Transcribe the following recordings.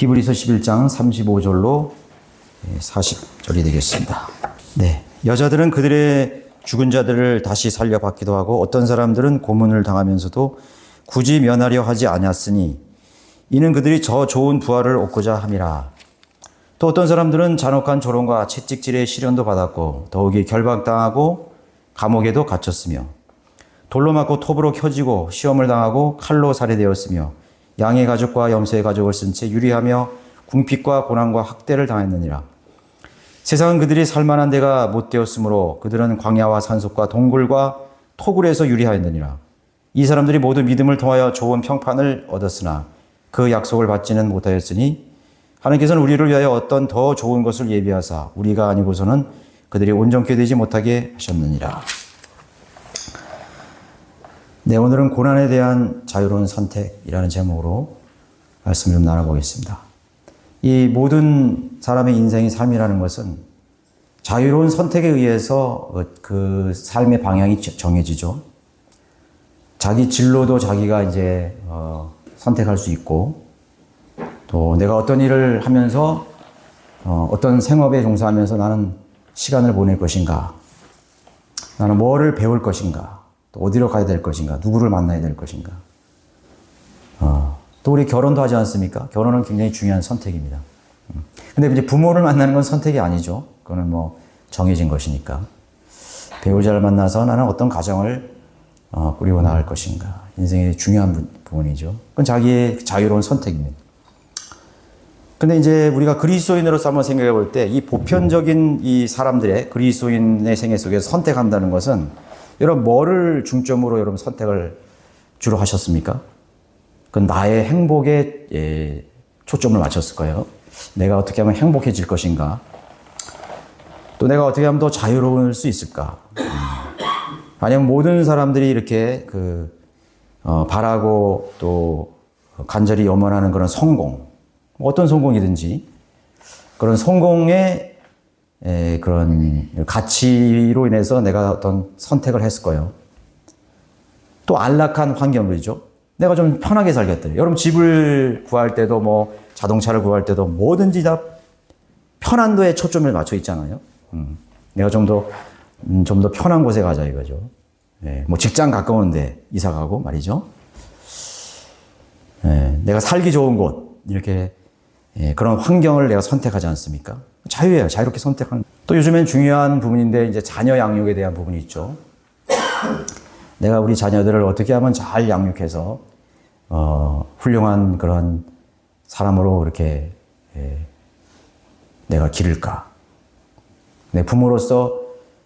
히브리서 11장 35절로 40절이 되겠습니다. 네, 여자들은 그들의 죽은 자들을 다시 살려받기도 하고 어떤 사람들은 고문을 당하면서도 굳이 면하려 하지 않았으니 이는 그들이 저 좋은 부활을 얻고자 함이라. 또 어떤 사람들은 잔혹한 조롱과 채찍질의 시련도 받았고 더욱이 결박당하고 감옥에도 갇혔으며 돌로 맞고 톱으로 켜지고 시험을 당하고 칼로 살해되었으며 양의 가죽과 염소의 가죽을 쓴 채 유리하며 궁핍과 고난과 학대를 당했느니라. 세상은 그들이 살만한 데가 못 되었으므로 그들은 광야와 산속과 동굴과 토굴에서 유리하였느니라. 이 사람들이 모두 믿음을 통하여 좋은 평판을 얻었으나 그 약속을 받지는 못하였으니 하나님께서는 우리를 위하여 어떤 더 좋은 것을 예비하사 우리가 아니고서는 그들이 온전케 되지 못하게 하셨느니라. 네, 오늘은 고난에 대한 자유로운 선택이라는 제목으로 말씀을 좀 나눠보겠습니다. 이 모든 사람의 인생의 삶이라는 것은 자유로운 선택에 의해서 그 삶의 방향이 정해지죠. 자기 진로도 자기가 이제 선택할 수 있고, 또 내가 어떤 일을 하면서 어떤 생업에 종사하면서 나는 시간을 보낼 것인가, 나는 뭐를 배울 것인가, 또 어디로 가야 될 것인가, 누구를 만나야 될 것인가. 또 우리 결혼도 하지 않습니까? 결혼은 굉장히 중요한 선택입니다. 근데 이제 부모를 만나는 건 선택이 아니죠. 그거는 뭐 정해진 것이니까. 배우자를 만나서 나는 어떤 가정을 꾸리고 나갈 것인가. 인생의 중요한 부분이죠. 그건 자기의 자유로운 선택입니다. 근데 이제 우리가 그리스도인으로서 한번 생각해 볼 때 이 보편적인 이 사람들의 그리스도인의 생애 속에서 선택한다는 것은 여러분 뭐를 중점으로 여러분 선택을 주로 하셨습니까? 그건 나의 행복에 초점을 맞췄을 거예요. 내가 어떻게 하면 행복해질 것인가? 또 내가 어떻게 하면 더 자유로울 수 있을까? 아니면 모든 사람들이 이렇게 바라고 또 간절히 염원하는 그런 성공, 어떤 성공이든지 그런 성공의 그런 가치로 인해서 내가 어떤 선택을 했을 거예요. 또 안락한 환경이죠. 내가 좀 편하게 살겠다. 여러분 집을 구할 때도 뭐 자동차를 구할 때도 뭐든지 다 편안도에 초점을 맞춰 있잖아요. 내가 좀 더 편한 곳에 가자 이거죠. 뭐 직장 가까운데 이사 가고 말이죠. 내가 살기 좋은 곳 이렇게 그런 환경을 내가 선택하지 않습니까? 자유예요. 자유롭게 선택하는. 또 요즘엔 중요한 부분인데 이제 자녀 양육에 대한 부분이 있죠. 내가 우리 자녀들을 어떻게 하면 잘 양육해서 훌륭한 그런 사람으로 이렇게 내가 기를까? 내 부모로서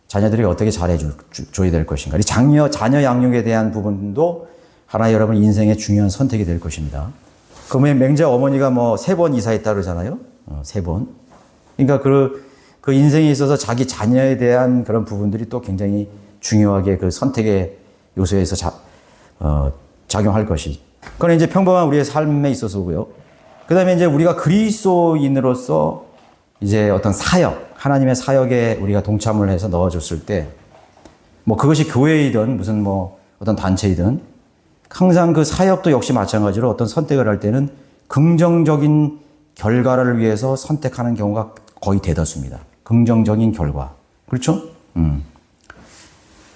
자녀들이 어떻게 잘해줘야 될 것인가? 이 자녀 양육에 대한 부분도 하나의 여러분 인생의 중요한 선택이 될 것입니다. 그러면 맹자 어머니가 뭐 3번 이사했다 그러잖아요. 3번. 그러니까 그 인생에 있어서 자기 자녀에 대한 그런 부분들이 또 굉장히 중요하게 그 선택의 요소에서 작용할 것이. 그건 이제 평범한 우리의 삶에 있어서고요. 그 다음에 이제 우리가 그리스도인으로서 이제 어떤 사역, 하나님의 사역에 우리가 동참을 해서 넣어줬을 때, 뭐 그것이 교회이든 무슨 뭐 어떤 단체이든 항상 그 사역도 역시 마찬가지로 어떤 선택을 할 때는 긍정적인 결과를 위해서 선택하는 경우가 거의 대다수입니다. 긍정적인 결과. 그렇죠?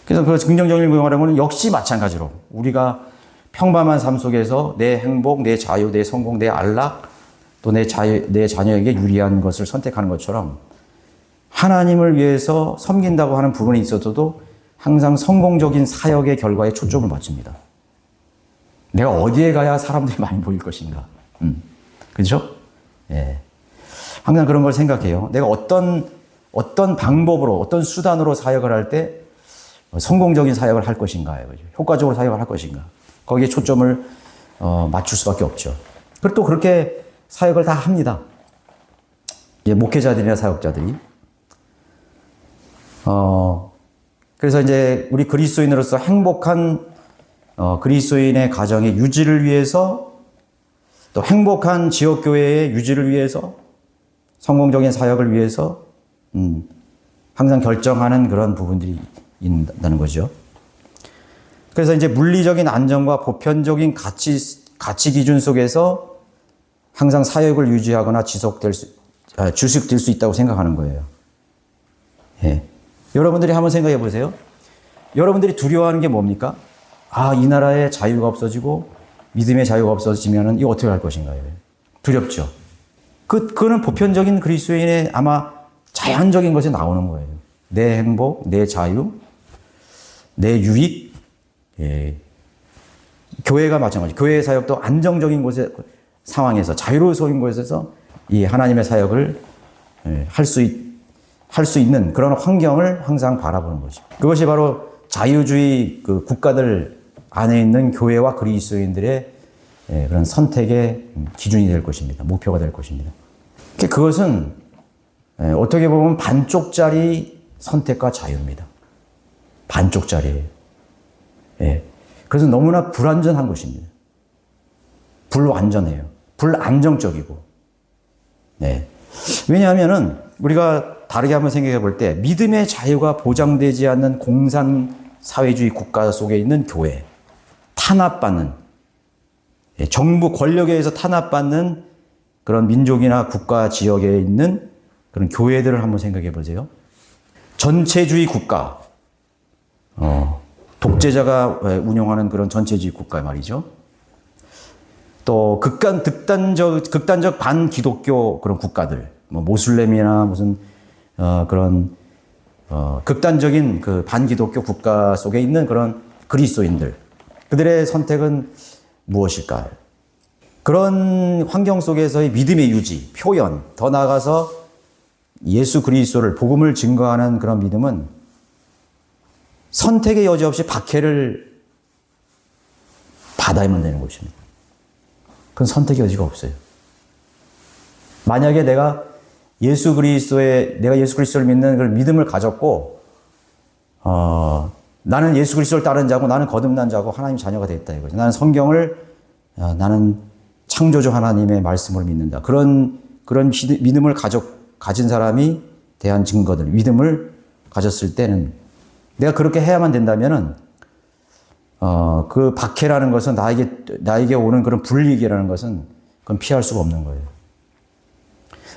그래서 그 긍정적인 경우라는 역시 마찬가지로 우리가 평범한 삶 속에서 내 행복, 내 자유, 내 성공, 내 안락, 또 내 자녀에게 유리한 것을 선택하는 것처럼 하나님을 위해서 섬긴다고 하는 부분이 있어도 항상 성공적인 사역의 결과에 초점을 맞춥니다. 내가 어디에 가야 사람들이 많이 보일 것인가. 그렇죠? 예. 항상 그런 걸 생각해요. 내가 어떤 방법으로, 어떤 수단으로 사역을 할 때 성공적인 사역을 할 것인가. 효과적으로 사역을 할 것인가. 거기에 초점을 맞출 수밖에 없죠. 그리고 또 그렇게 사역을 다 합니다. 예, 목회자들이나 사역자들이. 그래서 이제 우리 그리스도인으로서 행복한 그리스도인의 가정의 유지를 위해서 또 행복한 지역교회의 유지를 위해서 성공적인 사역을 위해서 항상 결정하는 그런 부분들이 있다는 거죠. 그래서 이제 물리적인 안정과 보편적인 가치 기준 속에서 항상 사역을 유지하거나 주식될 수 있다고 생각하는 거예요. 예. 여러분들이 한번 생각해 보세요. 여러분들이 두려워하는 게 뭡니까? 이 나라에 자유가 없어지고 믿음의 자유가 없어지면 이거 어떻게 할 것인가요? 두렵죠. 그거는 보편적인 그리스도인의 아마 자연적인 것이 나오는 거예요. 내 행복, 내 자유, 내 유익. 예. 교회가 마찬가지. 교회의 사역도 안정적인 상황에서, 자유로운 곳에서 이 하나님의 사역을 할 수 있는 그런 환경을 항상 바라보는 거죠. 그것이 바로 자유주의 그 국가들 안에 있는 교회와 그리스도인들의 그런 선택의 기준이 될 것입니다. 목표가 될 것입니다. 그것은 어떻게 보면 반쪽짜리 선택과 자유입니다. 반쪽짜리예요. 예. 그래서 너무나 불완전한 것입니다. 불완전해요. 불안정적이고. 네. 왜냐하면은 우리가 다르게 한번 생각해 볼 때 믿음의 자유가 보장되지 않는 공산사회주의 국가 속에 있는 교회, 탄압받는, 정부 권력에 의해서 탄압받는 그런 민족이나 국가 지역에 있는 그런 교회들을 한번 생각해 보세요. 전체주의 국가, 독재자가 운영하는 그런 전체주의 국가 말이죠. 또 극단적 반기독교 그런 국가들, 뭐 모슬렘이나 무슨 그런 극단적인 그 반기독교 국가 속에 있는 그런 그리스도인들, 그들의 선택은 무엇일까요? 그런 환경 속에서의 믿음의 유지, 표현, 더 나아가서 예수 그리스도를, 복음을 증거하는 그런 믿음은 선택의 여지 없이 박해를 받아야만 되는 것입니다. 그건 선택의 여지가 없어요. 만약에 내가 예수 그리스도를 믿는 그런 믿음을 가졌고, 나는 예수 그리스도를 따른 자고, 나는 거듭난 자고, 하나님 자녀가 됐다 이거죠. 나는 성경을, 나는 창조주 하나님의 말씀을 믿는다. 그런 믿음을 가진 사람이 대한 증거들, 믿음을 가졌을 때는 내가 그렇게 해야만 된다면은, 그 박해라는 것은 나에게 오는 그런 불이익이라는 것은 그건 피할 수가 없는 거예요.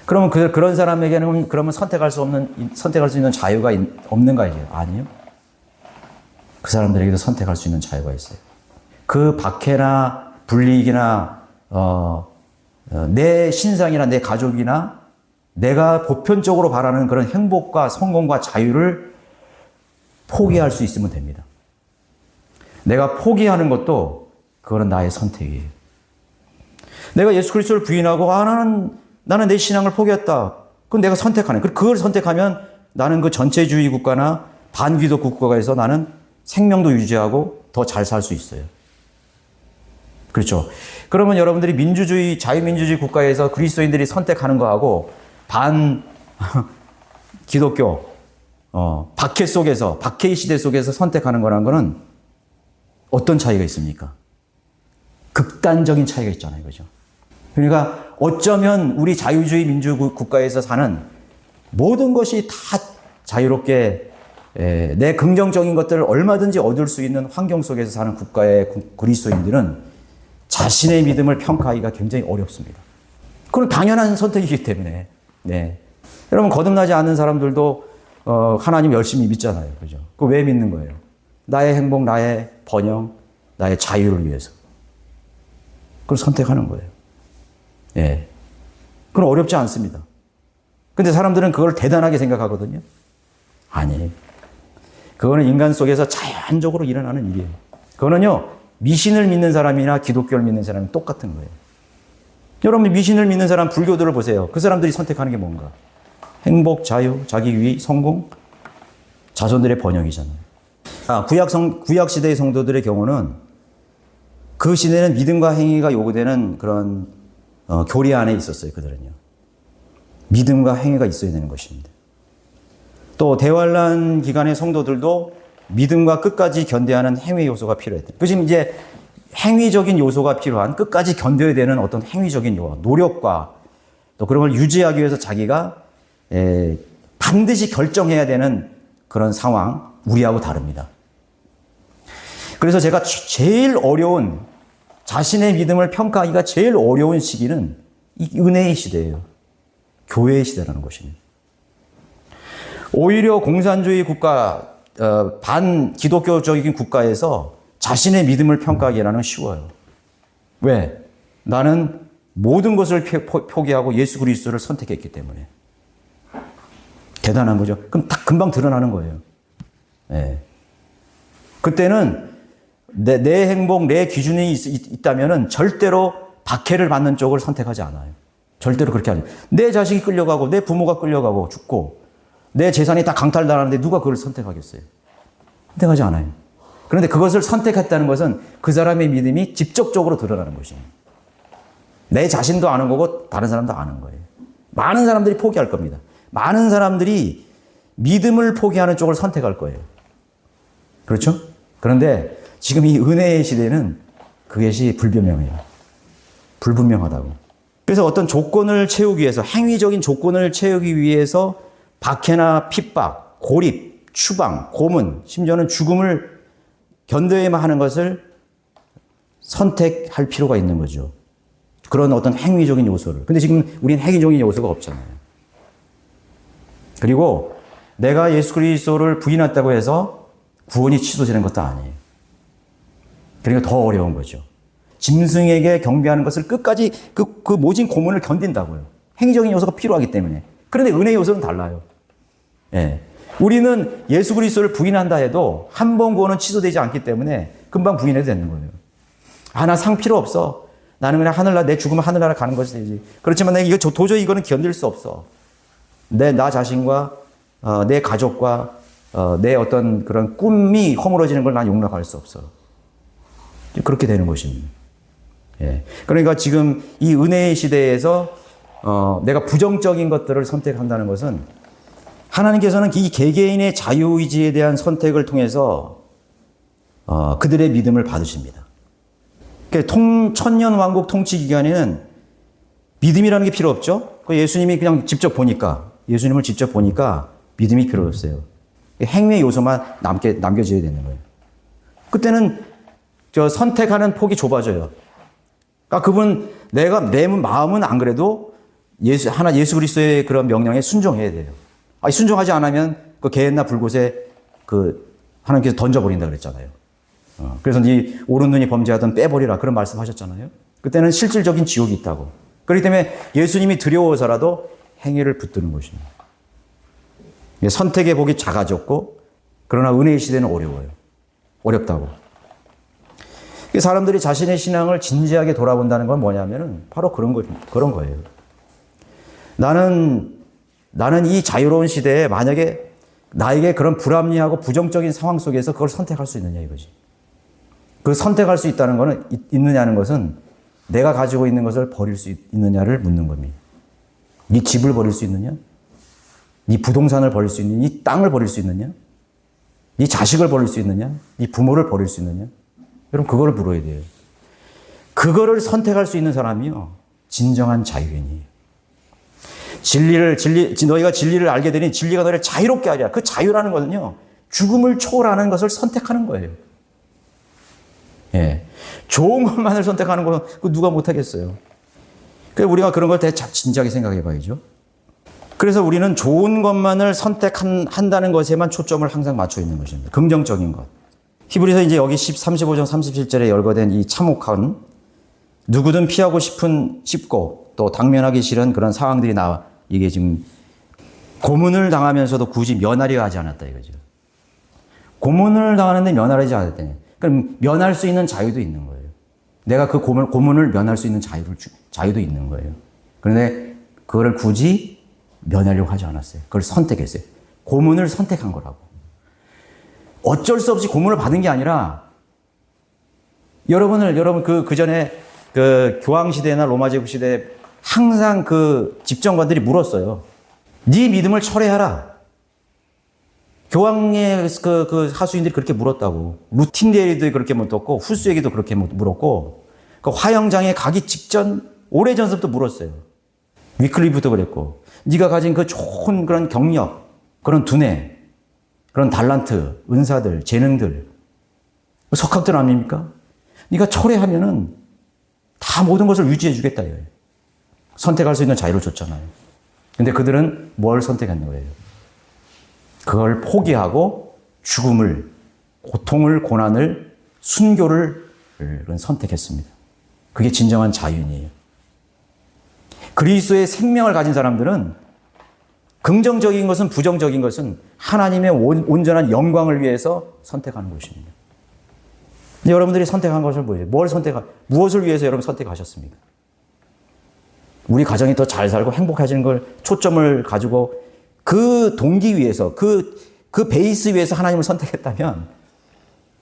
그러면 그런 사람에게는 그러면 선택할 수 있는 자유가 없는가 이게요? 아니요. 그 사람들에게도 선택할 수 있는 자유가 있어요. 그 박해나 불이익이나 내 신상이나 내 가족이나 내가 보편적으로 바라는 그런 행복과 성공과 자유를 포기할 수 있으면 됩니다. 내가 포기하는 것도 그거는 나의 선택이에요. 내가 예수 그리스도를 부인하고 나는 내 신앙을 포기했다. 그건 내가 선택하네. 그걸 선택하면 나는 그 전체주의 국가나 반기독 국가에서 나는 생명도 유지하고 더 잘 살 수 있어요. 그렇죠. 그러면 여러분들이 자유민주주의 국가에서 그리스도인들이 선택하는 거하고 기독교, 박해의 시대 속에서 선택하는 거라는 거는 어떤 차이가 있습니까? 극단적인 차이가 있잖아요. 그죠? 그러니까 어쩌면 우리 자유주의 민주국가에서 사는 모든 것이 다 자유롭게 내 긍정적인 것들을 얼마든지 얻을 수 있는 환경 속에서 사는 국가의 그리스도인들은 자신의 믿음을 평가하기가 굉장히 어렵습니다. 그건 당연한 선택이기 때문에. 네. 여러분, 거듭나지 않는 사람들도 하나님 열심히 믿잖아요. 그죠? 그거 왜 믿는 거예요? 나의 행복, 나의 번영, 나의 자유를 위해서. 그걸 선택하는 거예요. 예. 그건 어렵지 않습니다. 근데 사람들은 그걸 대단하게 생각하거든요. 아니에요. 그거는 인간 속에서 자연적으로 일어나는 일이에요. 그거는요, 미신을 믿는 사람이나 기독교를 믿는 사람이 똑같은 거예요. 여러분, 미신을 믿는 사람, 불교들을 보세요. 그 사람들이 선택하는 게 뭔가? 행복, 자유, 자기 유익, 성공, 자손들의 번영이잖아요. 구약 시대의 성도들의 경우는 그 시대는 믿음과 행위가 요구되는 그런 교리 안에 있었어요. 그들은요. 믿음과 행위가 있어야 되는 것입니다. 또 대환란 기간의 성도들도 믿음과 끝까지 견뎌하는 행위 요소가 필요했대요. 그 지금 이제 행위적인 요소가 필요한, 끝까지 견뎌야 되는 어떤 행위적인 노력과 또 그런 걸 유지하기 위해서 자기가 반드시 결정해야 되는 그런 상황, 우리하고 다릅니다. 그래서 제가 제일 어려운, 자신의 믿음을 평가하기가 제일 어려운 시기는 이 은혜의 시대예요. 교회의 시대라는 것입니다. 오히려 공산주의 국가, 반기독교적인 국가에서 자신의 믿음을 평가하기는 쉬워요. 왜? 나는 모든 것을 포기하고 예수 그리스도를 선택했기 때문에. 대단한 거죠. 그럼 딱 금방 드러나는 거예요. 네. 그때는 내 행복, 내 기준이 있다면 절대로 박해를 받는 쪽을 선택하지 않아요. 절대로 그렇게 하죠. 내 자식이 끌려가고 내 부모가 끌려가고 죽고 내 재산이 다 강탈당하는데 누가 그걸 선택하겠어요? 선택하지 않아요. 그런데 그것을 선택했다는 것은 그 사람의 믿음이 직접적으로 드러나는 것입니다. 내 자신도 아는 거고 다른 사람도 아는 거예요. 많은 사람들이 포기할 겁니다. 많은 사람들이 믿음을 포기하는 쪽을 선택할 거예요. 그렇죠? 그런데 지금 이 은혜의 시대는 그것이 불분명해요. 불분명하다고. 그래서 어떤 조건을 채우기 위해서, 행위적인 조건을 채우기 위해서 박해나 핍박, 고립, 추방, 고문, 심지어는 죽음을 견뎌야만 하는 것을 선택할 필요가 있는 거죠. 그런 어떤 행위적인 요소를. 근데 지금 우리는 행위적인 요소가 없잖아요. 그리고 내가 예수 그리스도를 부인했다고 해서 구원이 취소되는 것도 아니에요. 그러니까 더 어려운 거죠. 짐승에게 경배하는 것을 끝까지 그 모진 고문을 견딘다고요. 행위적인 요소가 필요하기 때문에. 그런데 은혜 요소는 달라요. 예. 우리는 예수 그리스도를 부인한다 해도 한 번 구원은 취소되지 않기 때문에 금방 부인해도 되는 거예요. 아, 나 상 필요 없어. 나는 그냥 하늘나라, 내 죽으면 하늘나라 가는 것이 되지. 그렇지만 내가 도저히 이거는 견딜 수 없어. 나 자신과 내 가족과 내 어떤 그런 꿈이 허물어지는 걸 난 용납할 수 없어. 그렇게 되는 것입니다. 예. 그러니까 지금 이 은혜의 시대에서 내가 부정적인 것들을 선택한다는 것은 하나님께서는 이 개개인의 자유의지에 대한 선택을 통해서 그들의 믿음을 받으십니다. 그러니까 천년왕국 통치 기간에는 믿음이라는 게 필요 없죠. 예수님이 그냥 예수님을 직접 보니까 믿음이 필요 없어요. 행위의 요소만 남겨져야 되는 거예요. 그때는 선택하는 폭이 좁아져요. 그러니까 내 마음은 안 그래도 예수 그리스도의 그런 명령에 순종해야 돼요. 순종하지 않으면 그 개나 불곳에 하나님께서 던져버린다 그랬잖아요. 그래서 네 오른 눈이 범죄하던 빼버리라 그런 말씀하셨잖아요. 그때는 실질적인 지옥이 있다고. 그렇기 때문에 예수님이 두려워서라도 행위를 붙드는 것입니다. 선택의 복이 작아졌고 그러나 은혜의 시대는 어려워요. 어렵다고. 사람들이 자신의 신앙을 진지하게 돌아본다는 건 뭐냐면은 바로 그런 거예요. 나는 이 자유로운 시대에 만약에 나에게 그런 불합리하고 부정적인 상황 속에서 그걸 선택할 수 있느냐 이거지. 그 선택할 수 있느냐는 것은 내가 가지고 있는 것을 버릴 수 있느냐를 묻는 겁니다. 네 집을 버릴 수 있느냐? 네 부동산을 버릴 수 있느냐? 네 땅을 버릴 수 있느냐? 네 자식을 버릴 수 있느냐? 네 부모를 버릴 수 있느냐? 여러분 그거를 물어야 돼요. 그거를 선택할 수 있는 사람이요. 진정한 자유인이에요. 너희가 진리를 알게 되니 진리가 너희를 자유롭게 하리라. 그 자유라는 것은요. 죽음을 초월하는 것을 선택하는 거예요. 예. 좋은 것만을 선택하는 건 누가 못하겠어요. 그래서 우리가 그런 걸 진지하게 생각해 봐야죠. 그래서 우리는 좋은 것만을 선택한다는 것에만 초점을 항상 맞춰 있는 것입니다. 긍정적인 것. 히브리서 이제 여기 35장 37절에 열거된 이 참혹한 누구든 피하고 싶고 또 당면하기 싫은 그런 상황들이 이게 지금 고문을 당하면서도 굳이 면하려 하지 않았다 이거죠. 고문을 당하는데 면하지 않았다니. 그럼 면할 수 있는 자유도 있는 거예요. 내가 그 고문을 면할 수 있는 자유도 있는 거예요. 그런데 그거를 굳이 면하려고 하지 않았어요. 그걸 선택했어요. 고문을 선택한 거라고. 어쩔 수 없이 고문을 받은 게 아니라 여러분 그 전에 그 교황 시대나 로마 제국 시대 항상 그 집정관들이 물었어요. 네 믿음을 철회하라. 교황의 그 하수인들이 그렇게 물었다고. 루틴데이도 그렇게 물었고 후스에게도 그렇게 물었고 그 화영장에 가기 직전 오래전부터 물었어요. 위클리프도 그랬고 네가 가진 그 좋은 그런 경력, 그런 두뇌, 그런 달란트, 은사들, 재능들, 석학들 아닙니까? 네가 철회하면은 다 모든 것을 유지해 주겠다. 선택할 수 있는 자유를 줬잖아요. 근데 그들은 뭘 선택했는 거예요? 그걸 포기하고 죽음을, 고통을, 고난을, 순교를 선택했습니다. 그게 진정한 자유인이에요. 그리스도의 생명을 가진 사람들은 긍정적인 것은 부정적인 것은 하나님의 온전한 영광을 위해서 선택하는 것입니다. 근데 여러분들이 선택한 것을 뭐예요? 무엇을 위해서 여러분 선택하셨습니까? 우리 가정이 더 잘 살고 행복해지는 걸 초점을 가지고 그 동기 위해서, 그 베이스 위해서 하나님을 선택했다면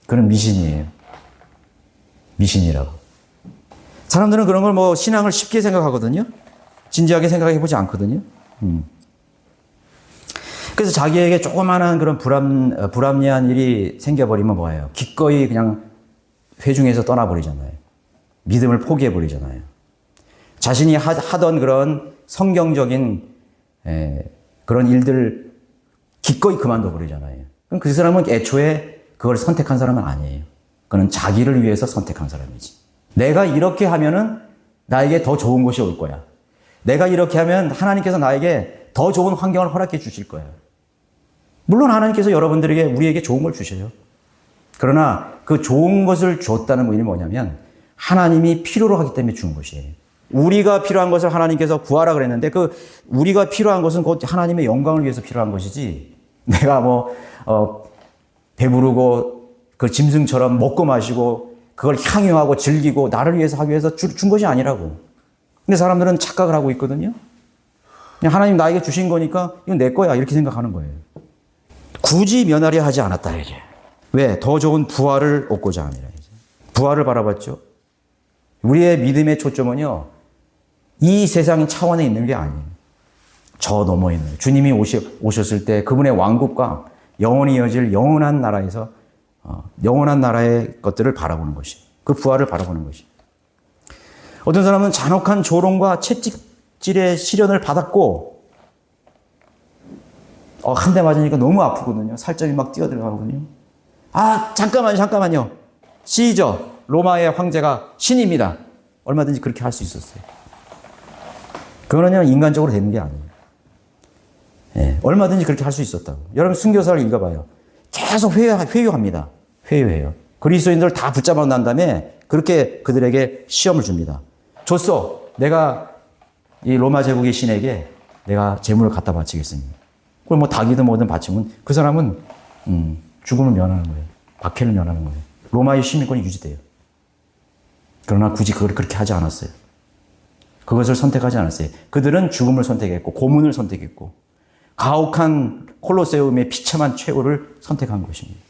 그는 미신이에요. 미신이라고. 사람들은 그런 걸 신앙을 쉽게 생각하거든요. 진지하게 생각해 보지 않거든요. 그래서 자기에게 조그마한 그런 불합리한 일이 생겨버리면 뭐예요? 기꺼이 그냥 회중에서 떠나버리잖아요. 믿음을 포기해버리잖아요. 자신이 하던 그런 성경적인 그런 일들 기꺼이 그만둬버리잖아요. 그럼 그 사람은 애초에 그걸 선택한 사람은 아니에요. 그는 자기를 위해서 선택한 사람이지. 내가 이렇게 하면은 나에게 더 좋은 것이 올 거야. 내가 이렇게 하면 하나님께서 나에게 더 좋은 환경을 허락해 주실 거예요. 물론 하나님께서 여러분들에게, 우리에게 좋은 걸 주셔요. 그러나 그 좋은 것을 줬다는 의미는 뭐냐면 하나님이 필요로 하기 때문에 준 것이에요. 우리가 필요한 것을 하나님께서 구하라 그랬는데 그 우리가 필요한 것은 곧 하나님의 영광을 위해서 필요한 것이지 내가 배부르고 그 짐승처럼 먹고 마시고 그걸 향유하고 즐기고 나를 위해서 하기 위해서 준 것이 아니라고. 근데 사람들은 착각을 하고 있거든요. 그냥 하나님 나에게 주신 거니까 이건 내 거야 이렇게 생각하는 거예요. 굳이 면하려 하지 않았다 이제. 왜? 더 좋은 부활을 얻고자 함이라. 부활을 바라봤죠. 우리의 믿음의 초점은요. 이 세상 차원에 있는 게 아니에요. 저 너머에 있는 거예요. 주님이 오셨을 때 그분의 왕국과 영원히 이어질 영원한 나라에서 영원한 나라의 것들을 바라보는 것이. 그 부활을 바라보는 것이. 어떤 사람은 잔혹한 조롱과 채찍질의 시련을 받았고 한 대 맞으니까 너무 아프거든요. 살점이 막 뛰어들어가거든요. 잠깐만요. 시저 로마의 황제가 신입니다. 얼마든지 그렇게 할 수 있었어요. 그거는요 인간적으로 되는 게 아니에요. 얼마든지 그렇게 할 수 있었다고. 여러분 순교사를 읽어봐요. 계속 회유합니다. 회유해요. 그리스도인들 다 붙잡아 난 다음에 그렇게 그들에게 시험을 줍니다. 줬어. 내가 이 로마 제국의 신에게 내가 재물을 갖다 바치겠습니다. 그걸 닭이든 뭐든 바치면 그 사람은 죽음을 면하는 거예요. 박해를 면하는 거예요. 로마의 시민권이 유지돼요. 그러나 굳이 그걸 그렇게 하지 않았어요. 그것을 선택하지 않았어요. 그들은 죽음을 선택했고 고문을 선택했고 가혹한 콜로세움의 비참한 최후를 선택한 것입니다.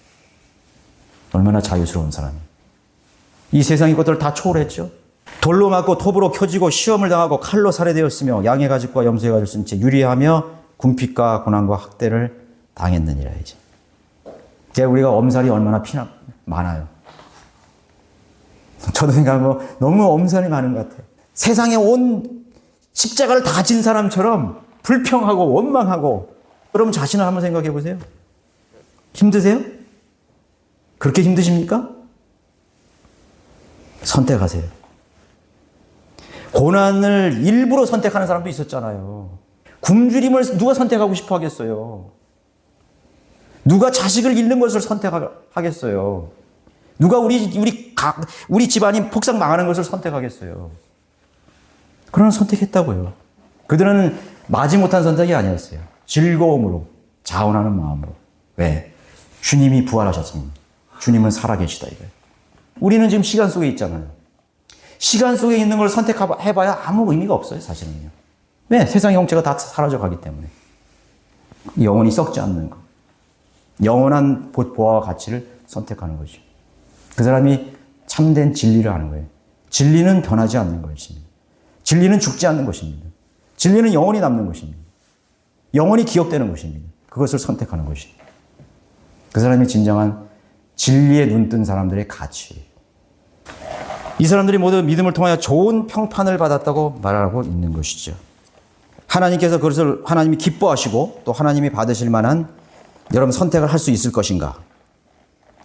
얼마나 자유스러운 사람이에요. 이 세상의 것들을 다 초월했죠. 돌로 맞고 톱으로 켜지고 시험을 당하고 칼로 살해되었으며 양의 가죽과 염소의 가죽을 쓴 채 유리하며 궁핍과 고난과 학대를 당했느니라 이제. 우리가 엄살이 얼마나 많아요. 저도 생각하면 너무 엄살이 많은 것 같아요. 세상에 온 십자가를 다 진 사람처럼 불평하고 원망하고. 여러분 자신을 한번 생각해 보세요. 힘드세요? 그렇게 힘드십니까? 선택하세요. 고난을 일부러 선택하는 사람도 있었잖아요. 굶주림을 누가 선택하고 싶어 하겠어요? 누가 자식을 잃는 것을 선택하겠어요? 누가 우리 집안이 폭삭 망하는 것을 선택하겠어요? 그러나 선택했다고요. 그들은 마지못한 선택이 아니었어요. 즐거움으로, 자원하는 마음으로. 왜? 주님이 부활하셨습니다. 주님은 살아계시다 이거예요. 우리는 지금 시간 속에 있잖아요. 시간 속에 있는 걸 선택해봐야 아무 의미가 없어요, 사실은요. 왜? 세상의 형체가 다 사라져 가기 때문에. 영원히 썩지 않는 것. 영원한 보화와 가치를 선택하는 거죠. 그 사람이 참된 진리를 아는 거예요. 진리는 변하지 않는 것입니다. 진리는 죽지 않는 것입니다. 진리는 영원히 남는 것입니다. 영원히 기억되는 것입니다. 그것을 선택하는 것입니다. 그 사람이 진정한 진리에 눈뜬 사람들의 가치예요. 이 사람들이 모두 믿음을 통하여 좋은 평판을 받았다고 말하고 있는 것이죠. 하나님께서 그것을 하나님이 기뻐하시고 또 하나님이 받으실 만한 여러분 선택을 할 수 있을 것인가?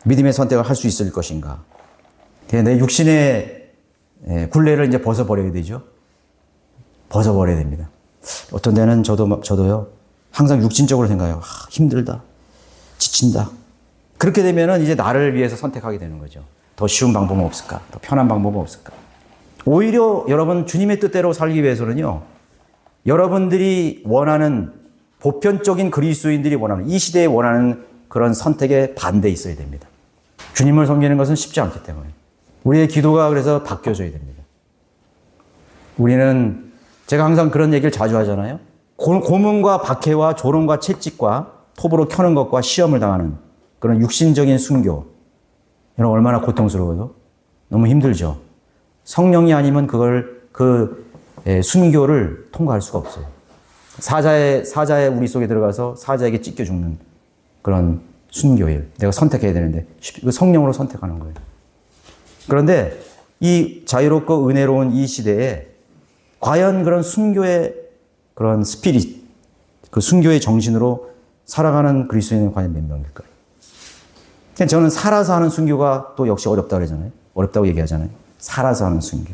믿음의 선택을 할 수 있을 것인가? 내 육신의 굴레를 이제 벗어버려야 되죠. 벗어버려야 됩니다. 어떤 데는 저도요, 항상 육신적으로 생각해요. 힘들다. 지친다. 그렇게 되면은 이제 나를 위해서 선택하게 되는 거죠. 더 쉬운 방법은 없을까? 더 편한 방법은 없을까? 오히려 여러분 주님의 뜻대로 살기 위해서는요, 여러분들이 원하는 보편적인 그리스도인들이 원하는 이 시대에 원하는 그런 선택에 반대에 있어야 됩니다. 주님을 섬기는 것은 쉽지 않기 때문에 우리의 기도가 그래서 바뀌어져야 됩니다. 우리는 제가 항상 그런 얘기를 자주 하잖아요. 고문과 박해와 조롱과 채찍과 톱으로 켜는 것과 시험을 당하는 그런 육신적인 순교. 여러분 얼마나 고통스러워요? 너무 힘들죠. 성령이 아니면 그 순교를 통과할 수가 없어요. 사자의 우리 속에 들어가서 사자에게 찢겨 죽는 그런 순교일. 내가 선택해야 되는데 성령으로 선택하는 거예요. 그런데 이 자유롭고 은혜로운 이 시대에 과연 그런 순교의 그런 스피릿, 그 순교의 정신으로 살아가는 그리스도인은 과연 몇 명일까요? 저는 살아서 하는 순교가 또 역시 어렵다고 그러잖아요. 어렵다고 얘기하잖아요. 살아서 하는 순교.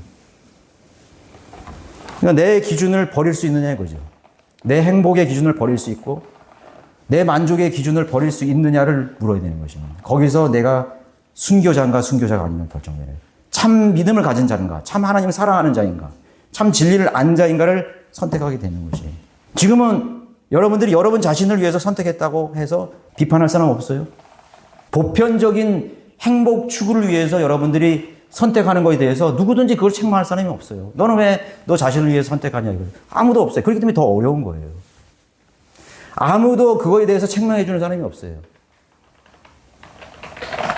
그러니까 내 기준을 버릴 수 있느냐 이거죠. 내 행복의 기준을 버릴 수 있고 내 만족의 기준을 버릴 수 있느냐를 물어야 되는 것입니다. 거기서 내가 순교자인가 순교자가 아니면 결정되는 참 믿음을 가진 자인가, 참 하나님을 사랑하는 자인가, 참 진리를 아는 자인가를 선택하게 되는 것이에요. 지금은 여러분들이 여러분 자신을 위해서 선택했다고 해서 비판할 사람 없어요. 보편적인 행복 추구를 위해서 여러분들이 선택하는 것에 대해서 누구든지 그걸 책망할 사람이 없어요. 너는 왜 너 자신을 위해서 선택하냐 이거예요. 아무도 없어요. 그렇기 때문에 더 어려운 거예요. 아무도 그거에 대해서 책망해 주는 사람이 없어요.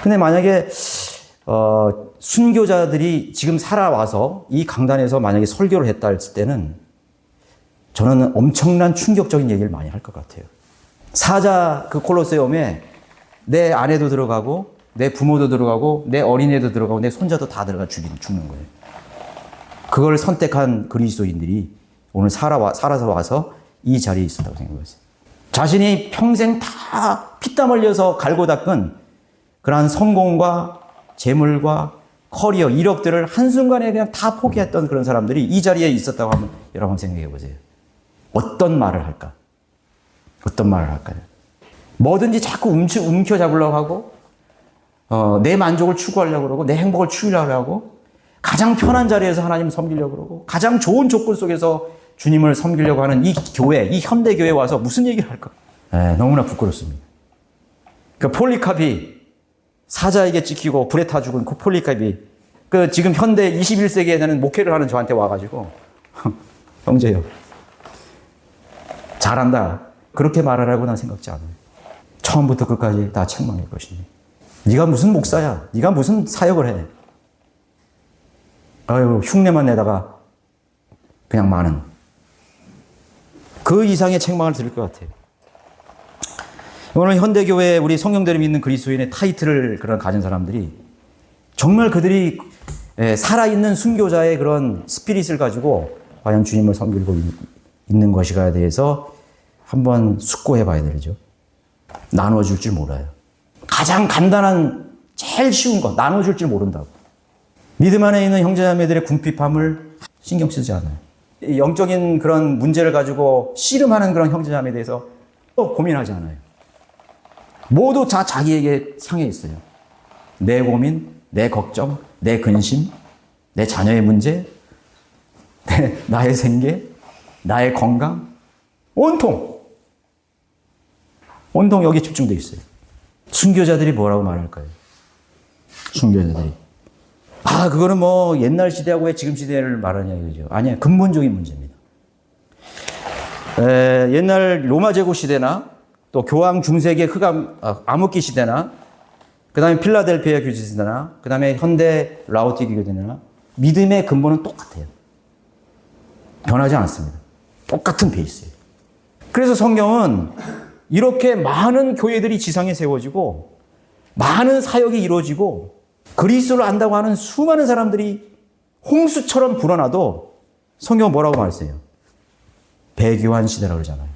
근데 만약에 순교자들이 지금 살아와서 이 강단에서 만약에 설교를 했다 했을 때는 저는 엄청난 충격적인 얘기를 많이 할 것 같아요. 사자 그 콜로세움에 내 아내도 들어가고 내 부모도 들어가고 내 어린애도 들어가고 내 손자도 다 들어가 죽는 거예요. 그걸 선택한 그리스도인들이 오늘 살아서 와서 이 자리에 있었다고 생각했어요. 자신이 평생 다 피땀 흘려서 갈고 닦은 그러한 성공과 재물과 커리어, 이력들을 한순간에 그냥 다 포기했던 그런 사람들이 이 자리에 있었다고 하면 여러분 생각해 보세요. 어떤 말을 할까? 어떤 말을 할까요? 뭐든지 자꾸 움켜잡으려고 하고 내 만족을 추구하려고 그러고 내 행복을 추구하려고 하고 가장 편한 자리에서 하나님을 섬기려고 그러고 가장 좋은 조건 속에서 주님을 섬기려고 하는 이 교회, 이 현대교회에 와서 무슨 얘기를 할까? 너무나 부끄럽습니다. 그 폴리캅이 사자에게 찍히고 불에 타 죽은 그 폴리캅이 지금 현대 21세기에 되는 목회를 하는 저한테 와가지고 형제요. 잘한다. 그렇게 말하라고 난 생각지 않아요. 처음부터 끝까지 다 책망할 것이니. 네가 무슨 목사야? 네가 무슨 사역을 해? 아유, 흉내만 내다가 그냥 많은. 그 이상의 책망을 들을 것 같아요. 오늘 현대교회 우리 성령들이 믿는 그리스도인의 타이틀을 가진 사람들이 정말 그들이 살아있는 순교자의 그런 스피릿을 가지고 과연 주님을 섬기고 있는 것인가에 대해서 한번 숙고해 봐야 되죠. 나눠줄 줄 몰라요. 가장 간단한 제일 쉬운 거 나눠줄 줄 모른다고. 믿음 안에 있는 형제자매들의 궁핍함을 신경 쓰지 않아요. 영적인 그런 문제를 가지고 씨름하는 그런 형제자매에 대해서 또 고민하지 않아요. 모두 다 자기에게 상해 있어요. 내 고민, 내 걱정, 내 근심, 내 자녀의 문제, 나의 생계, 나의 건강, 온통 여기 집중되어 있어요. 순교자들이 뭐라고 말할까요? 순교자들이. 그거는 뭐 옛날 시대하고 왜 지금 시대를 말하냐 이거죠. 아니에요. 근본적인 문제입니다. 옛날 로마 제국 시대나 또 교황 중세기 암흑기 시대나 그 다음에 필라델피아 교제 시대나 그 다음에 현대 라오디게 교회나 믿음의 근본은 똑같아요. 변하지 않습니다. 똑같은 베이스예요. 그래서 성경은 이렇게 많은 교회들이 지상에 세워지고 많은 사역이 이루어지고 그리스도를 안다고 하는 수많은 사람들이 홍수처럼 불어나도 성경은 뭐라고 말했어요? 배교한 시대라고 그러잖아요.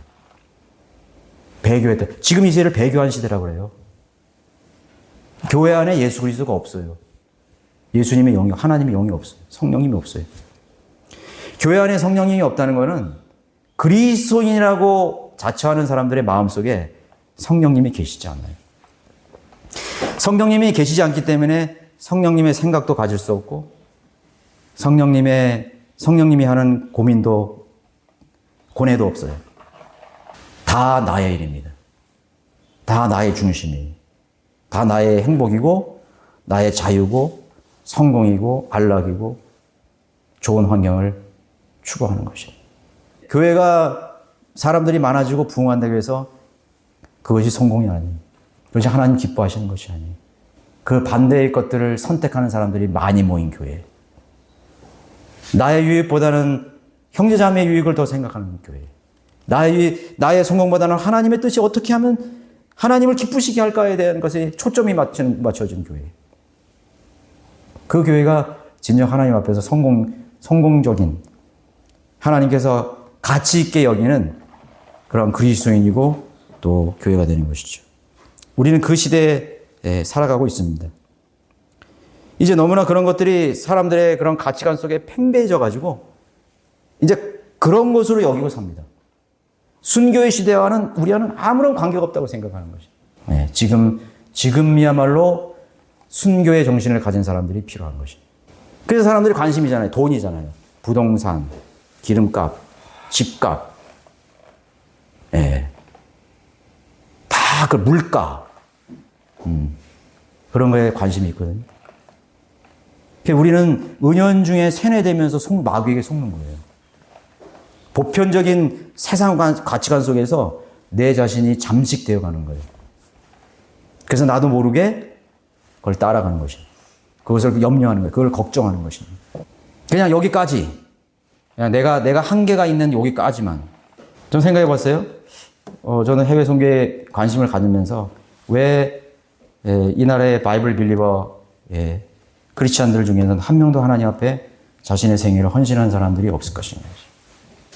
배교했다. 지금 이 시대를 배교한 시대라고 그래요. 교회 안에 예수 그리스도가 없어요. 예수님의 영이, 하나님의 영이 없어요. 성령님이 없어요. 교회 안에 성령님이 없다는 것은 그리스도인이라고 자처하는 사람들의 마음속에 성령님이 계시지 않아요. 성령님이 계시지 않기 때문에 성령님의 생각도 가질 수 없고 성령님이 하는 고민도 고뇌도 없어요. 다 나의 일입니다. 다 나의 중심이, 다 나의 행복이고 나의 자유고 성공이고 안락이고 좋은 환경을 추구하는 것입니다. 교회가 사람들이 많아지고 부흥한다고 해서 그것이 성공이 아니에요. 그것이 하나님 기뻐하시는 것이 아니에요. 그 반대의 것들을 선택하는 사람들이 많이 모인 교회. 나의 유익보다는 형제자매의 유익을 더 생각하는 교회. 나의 성공보다는 하나님의 뜻이 어떻게 하면 하나님을 기쁘시게 할까에 대한 것에 초점이 맞춰진 교회. 그 교회가 진정 하나님 앞에서 성공적인 하나님께서 가치 있게 여기는 그런 그리스도인이고 또 교회가 되는 것이죠. 우리는 그 시대에 살아가고 있습니다. 이제 너무나 그런 것들이 사람들의 그런 가치관 속에 팽배해져 가지고 이제 그런 것으로 여기고 삽니다. 순교의 시대와는 우리와는 아무런 관계가 없다고 생각하는 것이죠. 네, 지금이야말로 순교의 정신을 가진 사람들이 필요한 것이죠. 그래서 사람들이 관심이잖아요. 돈이잖아요. 부동산, 기름값, 집값, 다 그 물가, 그런 거에 관심이 있거든요. 우리는 은연중에 세뇌되면서 마귀에게 속는 거예요. 보편적인 세상 가치관 속에서 내 자신이 잠식되어 가는 거예요. 그래서 나도 모르게 그걸 따라가는 것입니다. 그것을 염려하는 거예요. 그걸 걱정하는 것입니다. 그냥 여기까지. 그냥 내가 한계가 있는 여기까지만. 좀 생각해 봤어요? 저는 해외 선교에 관심을 가지면서 왜 이 나라의 바이블 빌리버 크리스찬들 중에는 한 명도 하나님 앞에 자신의 생애를 헌신한 사람들이 없을 것인가.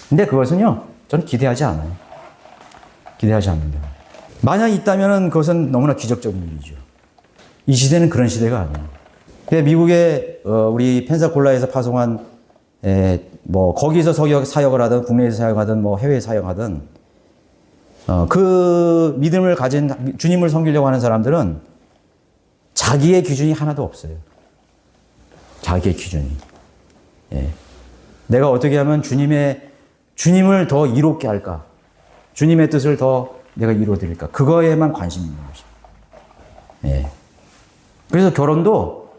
근데 그것은요, 저는 기대하지 않아요. 기대하지 않는다. 만약 있다면 그것은 너무나 기적적인 일이죠. 이 시대는 그런 시대가 아니에요. 미국의 우리 펜사콜라에서 파송한 거기서 사역을 하든 국내에서 사역하든 해외에서 사역하든 그 믿음을 가진 주님을 섬기려고 하는 사람들은 자기의 기준이 하나도 없어요. 자기의 기준이. 내가 어떻게 하면 주님을 더 이롭게 할까? 주님의 뜻을 더 내가 이루어드릴까? 그거에만 관심이 있는 것이죠. 그래서 결혼도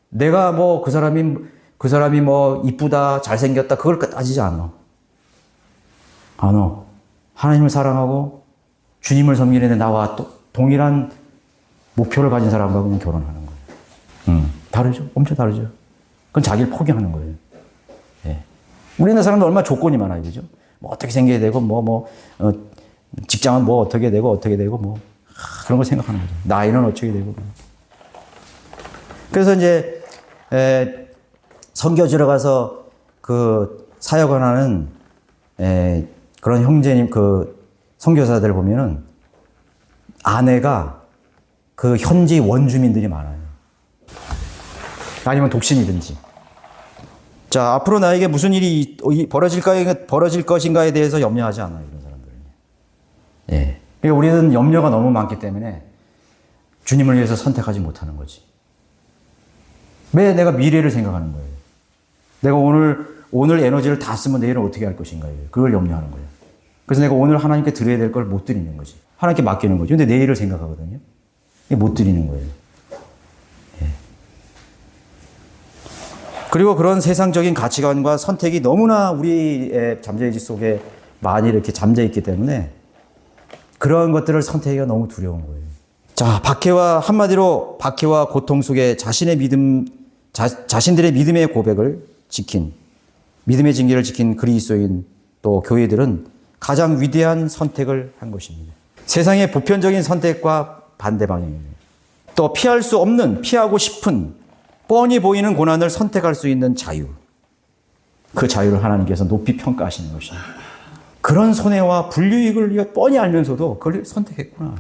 내가 그 사람이 이쁘다, 잘생겼다, 그걸 따지지 않아. 하나님을 사랑하고 주님을 섬기는데 나와 동일한 목표를 가진 사람과 그냥 결혼하는 거예요. 다르죠? 엄청 다르죠? 그건 자기를 포기하는 거예요. 우리나라 사람들 얼마나 조건이 많아요. 그죠? 어떻게 생겨야 되고, 직장은 어떻게 되고, 그런 걸 생각하는 거죠. 나이는 어떻게 되고. 그래서 이제, 선교지로 가서 사역을 하는, 그런 형제님, 선교사들 보면은 아내가 현지 원주민들이 많아요. 아니면 독신이든지. 자, 앞으로 나에게 무슨 일이 벌어질 것인가에 대해서 염려하지 않아요, 이런 사람들은. 그러니까 우리는 염려가 너무 많기 때문에 주님을 위해서 선택하지 못하는 거지. 왜 내가 미래를 생각하는 거예요? 내가 오늘 에너지를 다 쓰면 내일은 어떻게 할 것인가요? 그걸 염려하는 거예요. 그래서 내가 오늘 하나님께 드려야 될 걸 못 드리는 거지. 하나님께 맡기는 거죠. 근데 내일을 생각하거든요. 못 드리는 거예요. 그리고 그런 세상적인 가치관과 선택이 너무나 우리의 잠재의식 속에 많이 이렇게 잠재있기 때문에 그런 것들을 선택하기가 너무 두려운 거예요. 자, 한마디로 박해와 고통 속에 자신들의 믿음의 고백을 믿음의 징계를 지킨 그리스도인 또 교회들은 가장 위대한 선택을 한 것입니다. 세상의 보편적인 선택과 반대 방향입니다. 또 피하고 싶은 뻔히 보이는 고난을 선택할 수 있는 자유. 그 자유를 하나님께서 높이 평가하시는 것입니다. 그런 손해와 불유익을 네가 뻔히 알면서도 그걸 선택했구나.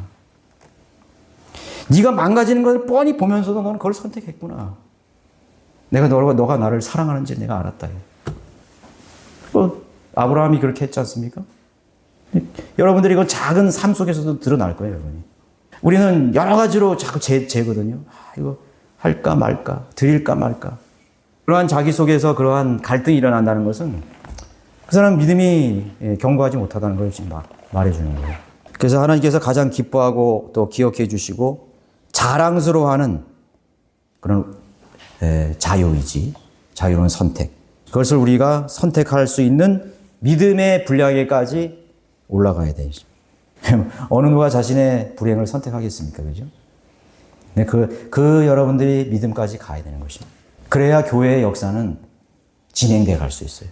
네가 망가지는 걸 뻔히 보면서도 너는 그걸 선택했구나. 너가 나를 사랑하는지 내가 알았다. 아브라함이 그렇게 했지 않습니까? 여러분들이 이건 작은 삶 속에서도 드러날 거예요, 여러분이. 우리는 여러 가지로 자꾸 재거든요. 이거 할까 말까, 드릴까 말까. 그러한 자기 속에서 그러한 갈등이 일어난다는 것은 그 사람 믿음이 견고하지 못하다는 걸 지금 말해주는 거예요. 그래서 하나님께서 가장 기뻐하고 또 기억해 주시고 자랑스러워하는 그런 자유의지, 자유로운 선택. 그것을 우리가 선택할 수 있는 믿음의 분량에까지 올라가야 되죠. 어느 누가 자신의 불행을 선택하겠습니까? 그죠? 네, 그 여러분들이 믿음까지 가야 되는 것입니다. 그래야 교회의 역사는 진행돼 갈 수 있어요.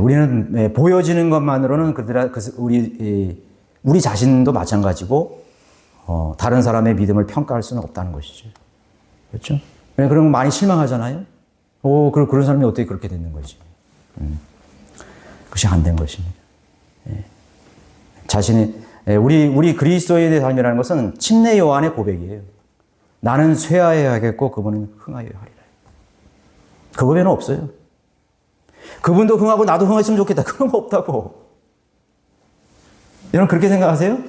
우리는 보여지는 것만으로는 우리 자신도 마찬가지고 다른 사람의 믿음을 평가할 수는 없다는 것이죠. 그렇죠? 그러면 많이 실망하잖아요. 그런 사람이 어떻게 그렇게 됐는 거지? 그것이 안 된 것입니다. 우리 그리스도인의 삶이라는 것은 침례 요한의 고백이에요. 나는 쇠하여야겠고 그분은 흥하여야 하리라. 그거 외에는 없어요. 그분도 흥하고 나도 흥했으면 좋겠다. 그런 거 없다고. 여러분 그렇게 생각하세요?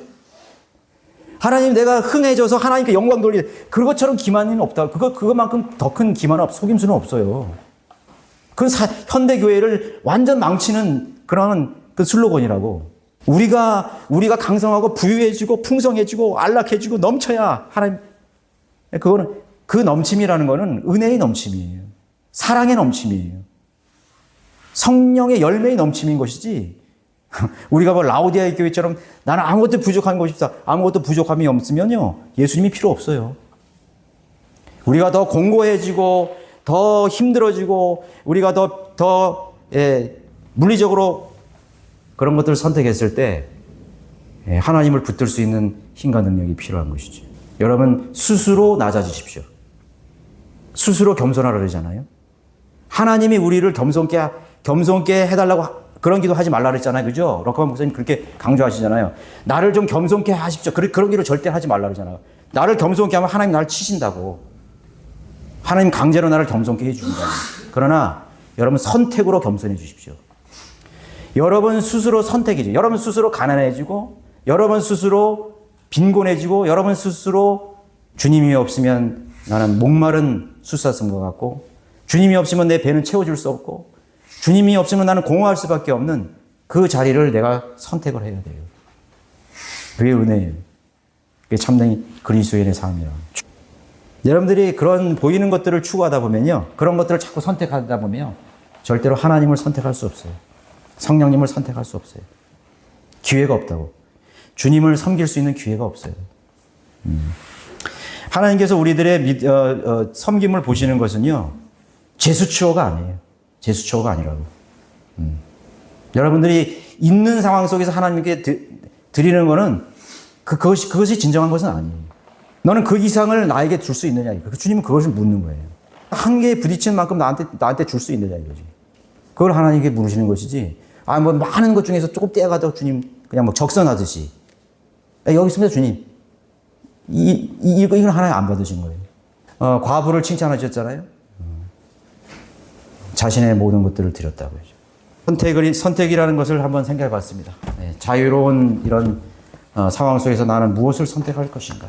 하나님 내가 흥해져서 하나님께 영광 돌리는 그것처럼 기만은 없다. 그것만큼 더 큰 기만은 속임수는 없어요. 그 현대 교회를 완전 망치는 그런 그 슬로건이라고. 우리가 강성하고 부유해지고 풍성해지고 안락해지고 넘쳐야 하나님. 그거는 그 넘침이라는 거는 은혜의 넘침이에요. 사랑의 넘침이에요. 성령의 열매의 넘침인 것이지. 우리가 뭐 라오디아의 교회처럼 나는 아무것도 부족한 것이 없다. 아무것도 부족함이 없으면요. 예수님이 필요 없어요. 우리가 더 공고해지고 더 힘들어지고 우리가 더 물리적으로 그런 것들을 선택했을 때 하나님을 붙들 수 있는 힘과 능력이 필요한 것이죠. 여러분 스스로 낮아지십시오. 스스로 겸손하라 그러잖아요. 하나님이 우리를 겸손게 해달라고 그런 기도 하지 말라 그랬잖아요. 그죠? 럭커만 목사님 그렇게 강조하시잖아요. 나를 좀 겸손게 하십시오. 그런 기도 절대 하지 말라 그러잖아요. 나를 겸손게 하면 하나님 나를 치신다고. 하나님 강제로 나를 겸손게 해주신다고. 그러나 여러분 선택으로 겸손해 주십시오. 여러분 스스로 선택이죠. 여러분 스스로 가난해지고 여러분 스스로 빈곤해지고 여러분 스스로 주님이 없으면 나는 목마른 숫사슴과 같고 주님이 없으면 내 배는 채워줄 수 없고 주님이 없으면 나는 공허할 수밖에 없는 그 자리를 내가 선택을 해야 돼요. 그게 은혜예요. 그게 참된 그리스도인의 삶이에요. 여러분들이 그런 보이는 것들을 추구하다 보면요. 그런 것들을 자꾸 선택하다 보면요. 절대로 하나님을 선택할 수 없어요. 성령님을 선택할 수 없어요. 기회가 없다고. 주님을 섬길 수 있는 기회가 없어요. 하나님께서 우리들의 섬김을 보시는 것은요. 제수치호가 아니에요. 제수치호가 아니라고. 여러분들이 있는 상황 속에서 하나님께 드리는 것은 그것이 진정한 것은 아니에요. 너는 그 이상을 나에게 줄 수 있느냐. 주님은 그것을 묻는 거예요. 한계에 부딪히는 만큼 나한테 줄 수 있느냐 이거지. 그걸 하나님께 물으시는 것이지. 뭐 많은 것 중에서 조금 떼어가다가 주님 그냥 뭐 적선하듯이. 여기 있습니다 주님. 이건 하나님 안 받으신 거예요. 과부를 칭찬하셨잖아요. 자신의 모든 것들을 드렸다고 하죠. 선택이라는 것을 한번 생각해 봤습니다. 자유로운 이런 상황 속에서 나는 무엇을 선택할 것인가.